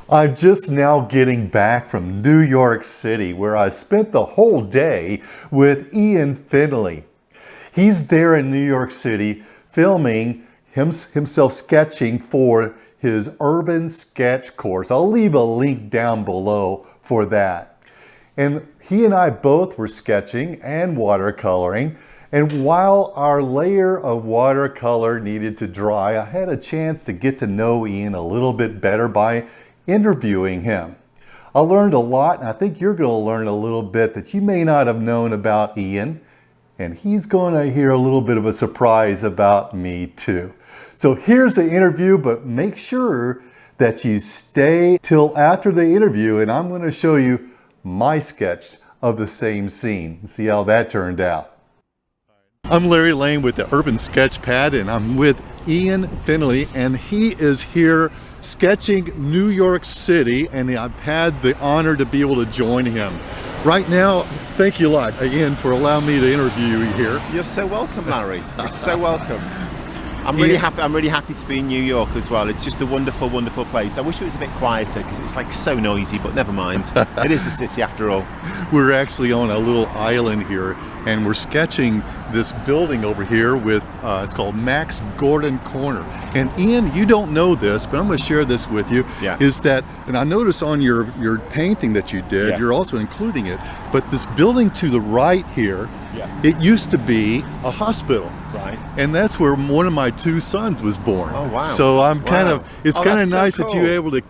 I'm just now getting back from New York City, where I spent the whole day with Ian Finley. He's there in New York City filming himself sketching for his Urban Sketch Course. I'll leave a link down below for that. And he and I both were sketching and watercoloring. And while our layer of watercolor needed to dry, I had a chance to get to know Ian a little bit better by interviewing him. I learned a lot, and I think you're going to learn a little bit that you may not have known about Ian, and he's going to hear a little bit of a surprise about me too. So here's the interview, but make sure that you stay till after the interview, and I'm going to show you my sketch of the same scene and see how that turned out. I'm Larry Lane with the Urban Sketch Pad, and I'm with Ian Finley, and he is here sketching New York City, and I've had the honor to be able to join him. Right now, thank you a lot, Ian, for allowing me to interview you here. You're so welcome, Larry. You're so welcome. I'm really happy to be in New York as well. It's just a wonderful, wonderful place. I wish it was a bit quieter because it's like so noisy, but never mind. It is a city after all. We're actually on a little island here, and we're sketching this building over here with, it's called Max Gordon Corner. And Ian, you don't know this, but I'm going to share this with you, is that, and I noticed on your painting that you did, you're also including it, but this building to the right here, it used to be a hospital. Right. And that's where one of my two sons was born. Oh, wow. So I'm kind of, it's kind of nice so cool that you're able to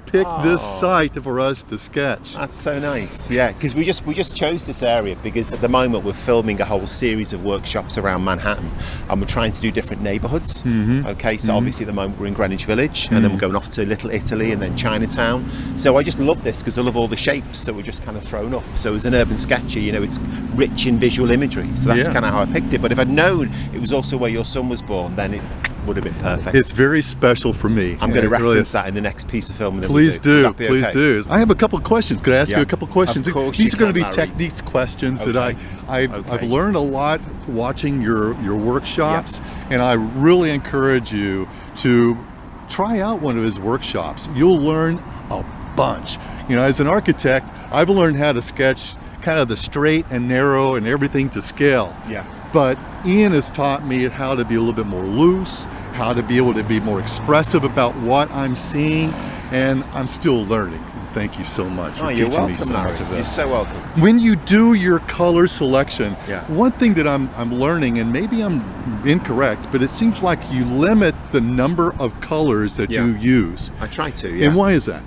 pick this site for us to sketch. That's so nice. Yeah, because we just chose this area because at the moment we're filming a whole series of workshops around Manhattan, and we're trying to do different neighborhoods. Okay, so obviously at the moment we're in Greenwich Village, and then we're going off to Little Italy and then Chinatown. So I just love this because I love all the shapes that were just kind of thrown up. So as an urban sketcher, you know, it's rich in visual imagery. So that's kind of how I picked it. But if I'd known it was also where your son was born, then it would have been perfect. It's very special for me. I'm going to reference that in the next piece of film. Please do. Please do. I have a couple of questions. Could I ask you a couple of questions? Of course. These are going to be techniques questions that I've learned a lot watching your workshops, and I really encourage you to try out one of his workshops. You'll learn a bunch. You know, as an architect, I've learned how to sketch kind of the straight and narrow and everything to scale. Yeah. But Ian has taught me how to be a little bit more loose, how to be able to be more expressive about what I'm seeing, and I'm still learning. Thank you so much for teaching me so much of this. You're so welcome. When you do your color selection, one thing that I'm learning, and maybe I'm incorrect, but it seems like you limit the number of colors that you use. I try to, And why is that?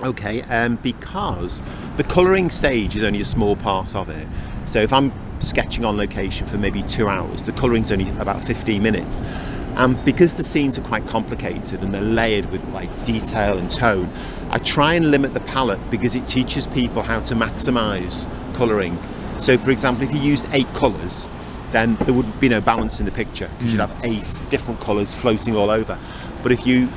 Okay, because the colouring stage is only a small part of it. So if I'm sketching on location for maybe 2 hours, the colouring's only about 15 minutes. And because the scenes are quite complicated and they're layered with like detail and tone, I try and limit the palette because it teaches people how to maximise colouring. So for example, if you used 8 colours, then there would be no balance in the picture because you'd have 8 different colours floating all over. But if you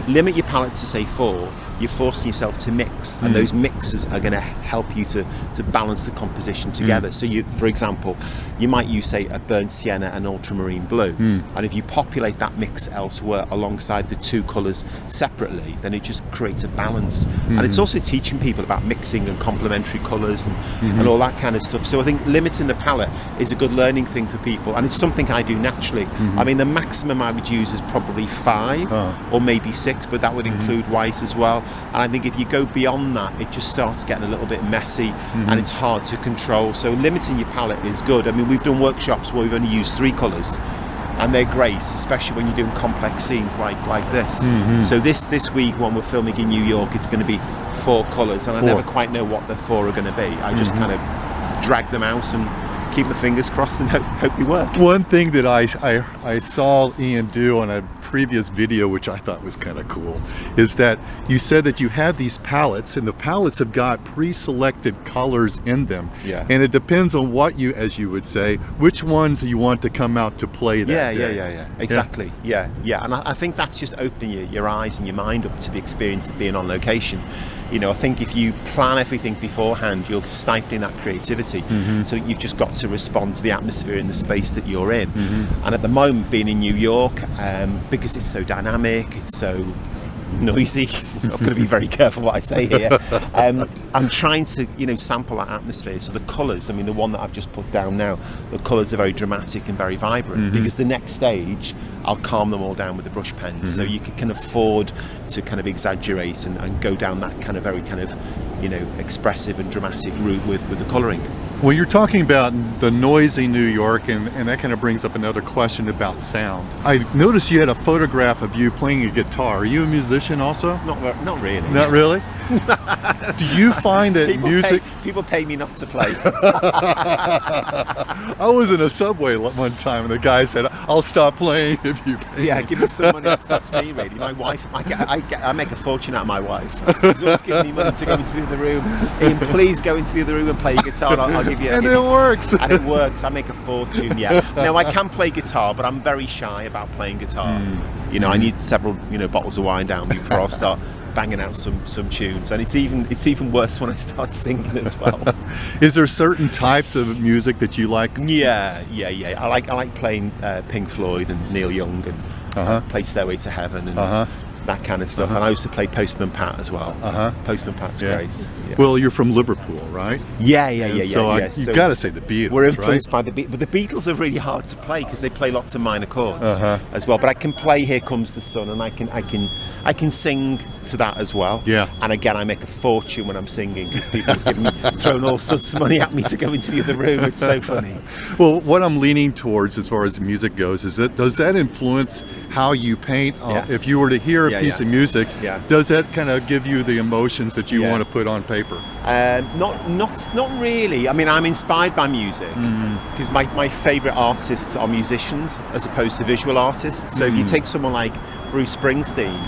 limit your palette to say 4, you're forcing yourself to mix, and those mixes are going to help you to balance the composition together. So you, for example, you might use, say, a burnt sienna and ultramarine blue, and if you populate that mix elsewhere alongside the 2 colours separately, then it just creates a balance. And it's also teaching people about mixing and complementary colours and all that kind of stuff. So I think limiting the palette is a good learning thing for people, and it's something I do naturally. I mean, the maximum I would use is probably 5 or maybe 6, but that would include white as well. And I think if you go beyond that, it just starts getting a little bit messy and it's hard to control. So limiting your palette is good. I mean, we've done workshops where we've only used 3 colours, and they're great, especially when you're doing complex scenes like this. So this week when we're filming in New York, it's going to be 4 colours, and I never quite know what the 4 are going to be. I just kind of drag them out and keep my fingers crossed and hope they work. One thing that I saw Ian do on a previous video, which I thought was kind of cool, is that you said that you have these palettes, and the palettes have got pre-selected colors in them. And it depends on what you, as you would say, which ones you want to come out to play that day. Exactly. And I think that's just opening your eyes and your mind up to the experience of being on location. You know, I think if you plan everything beforehand, you're stifling that creativity. So you've just got to respond to the atmosphere and the space that you're in. And at the moment, being in New York, because it's so dynamic, it's so noisy. I've got to be very careful what I say here. I'm trying to, sample that atmosphere. So the colours, I mean, the one that I've just put down now, the colours are very dramatic and very vibrant, because the next stage, I'll calm them all down with the brush pens. So you can afford to kind of exaggerate and go down that kind of very kind of, expressive and dramatic route with the colouring. Well, you're talking about the noisy New York, and that kind of brings up another question about sound. I noticed you had a photograph of you playing a guitar. Are you a musician also? Not really. Not really? Do you find that people pay me not to play. I was in a subway one time and the guy said, "I'll stop playing if you pay Yeah, me." give me some money. That's me, really. My wife, I make a fortune out of my wife. She's always giving me money to go into the other room. Ian, please go into the other room and play your guitar. I'll give you. And it works. And it works. I make a fortune. Yeah. Now I can play guitar, but I'm very shy about playing guitar. I need several bottles of wine down before I'll start banging out some tunes, and it's even worse when I start singing as well. Is there certain types of music that you like? Yeah. I like playing Pink Floyd and Neil Young, and play Stairway to Heaven and that kind of stuff. And I used to play Postman Pat as well. Postman Pat's great. Yeah. Well, you're from Liverpool, right? Yeah. So you've got to say the Beatles. We're influenced right? by the Beatles, but the Beatles are really hard to play because they play lots of minor chords as well. But I can play Here Comes the Sun, and I can sing to that as well. Yeah. And again, I make a fortune when I'm singing because people have thrown all sorts of money at me to go into the other room. It's so funny. Well, what I'm leaning towards as far as music goes is that does that influence how you paint? If you were to hear a piece of music, does that kind of give you the emotions that you want to put on paper? Not really. I mean, I'm inspired by music because my favourite artists are musicians as opposed to visual artists. So if you take someone like Bruce Springsteen,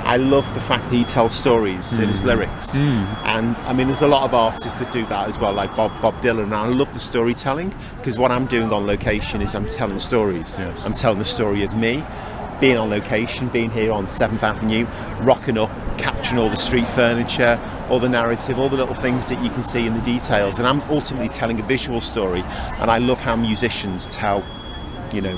I love the fact that he tells stories in his lyrics. And I mean, there's a lot of artists that do that as well, like Bob Dylan. And I love the storytelling because what I'm doing on location is I'm telling stories. Yes. I'm telling the story of me being on location, being here on 7th Avenue, rocking up, capturing all the street furniture, all the narrative, all the little things that you can see in the details. And I'm ultimately telling a visual story. And I love how musicians tell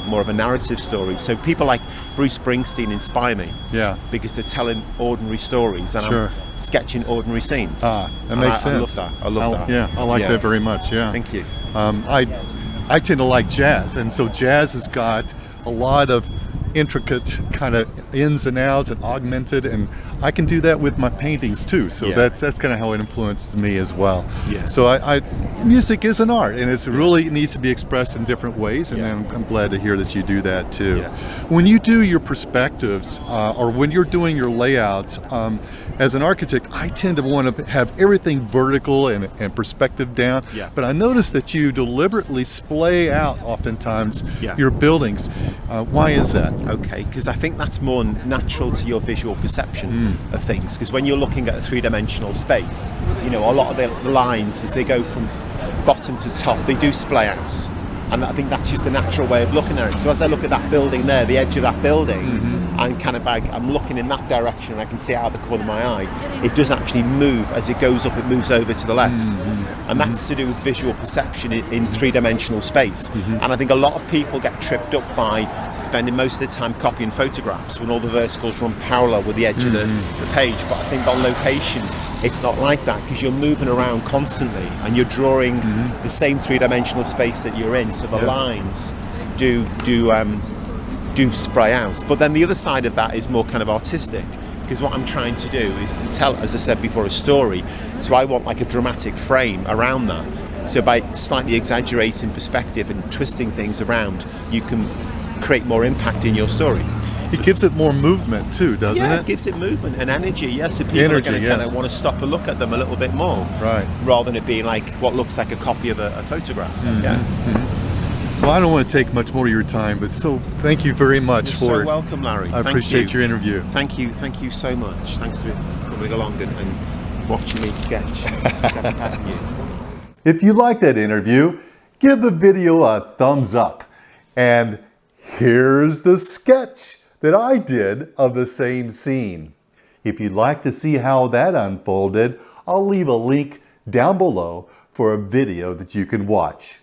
more of a narrative story. So people like Bruce Springsteen inspire me. Yeah. Because they're telling ordinary stories and I'm sketching ordinary scenes. That makes sense. I love that. Yeah, I like that very much. Yeah. Thank you. I tend to like jazz, and so jazz has got a lot of intricate kind of ins and outs and augmented, and I can do that with my paintings too. So that's kind of how it influences me as well. Yeah. So music is an art, and it really needs to be expressed in different ways, and I'm glad to hear that you do that too. Yeah. When you do your perspectives or when you're doing your layouts, as an architect, I tend to want to have everything vertical and perspective down, but I notice that you deliberately splay out oftentimes your buildings. Why is that? Okay, because I think that's more natural to your visual perception of things. Because when you're looking at a three-dimensional space, a lot of the lines, as they go from bottom to top, they do splay out. And I think that's just the natural way of looking at it. So as I look at that building there, the edge of that building, I'm kind of I'm looking in that direction and I can see it out of the corner of my eye. It does actually move. As it goes up, it moves over to the left. And that's to do with visual perception in three-dimensional space. And I think a lot of people get tripped up by spending most of their time copying photographs when all the verticals run parallel with the edge of the page. But I think on location, it's not like that because you're moving around constantly and you're drawing the same three-dimensional space that you're in. So the lines do spray out. But then the other side of that is more kind of artistic, because what I'm trying to do is to tell, as I said before, a story. So I want like a dramatic frame around that. So by slightly exaggerating perspective and twisting things around, you can create more impact in your story. It gives it more movement too, doesn't it? Yeah, it gives it movement and energy, so people are going to kind of want to stop and look at them a little bit more. Right. Rather than it being like what looks like a copy of a photograph. Well, I don't want to take much more of your time, but thank you very much for it. You're so welcome, Larry. I appreciate your interview. Thank you so much. Thanks for coming along and watching me sketch. If you like that interview, give the video a thumbs up. And here's the sketch that I did of the same scene. If you'd like to see how that unfolded, I'll leave a link down below for a video that you can watch.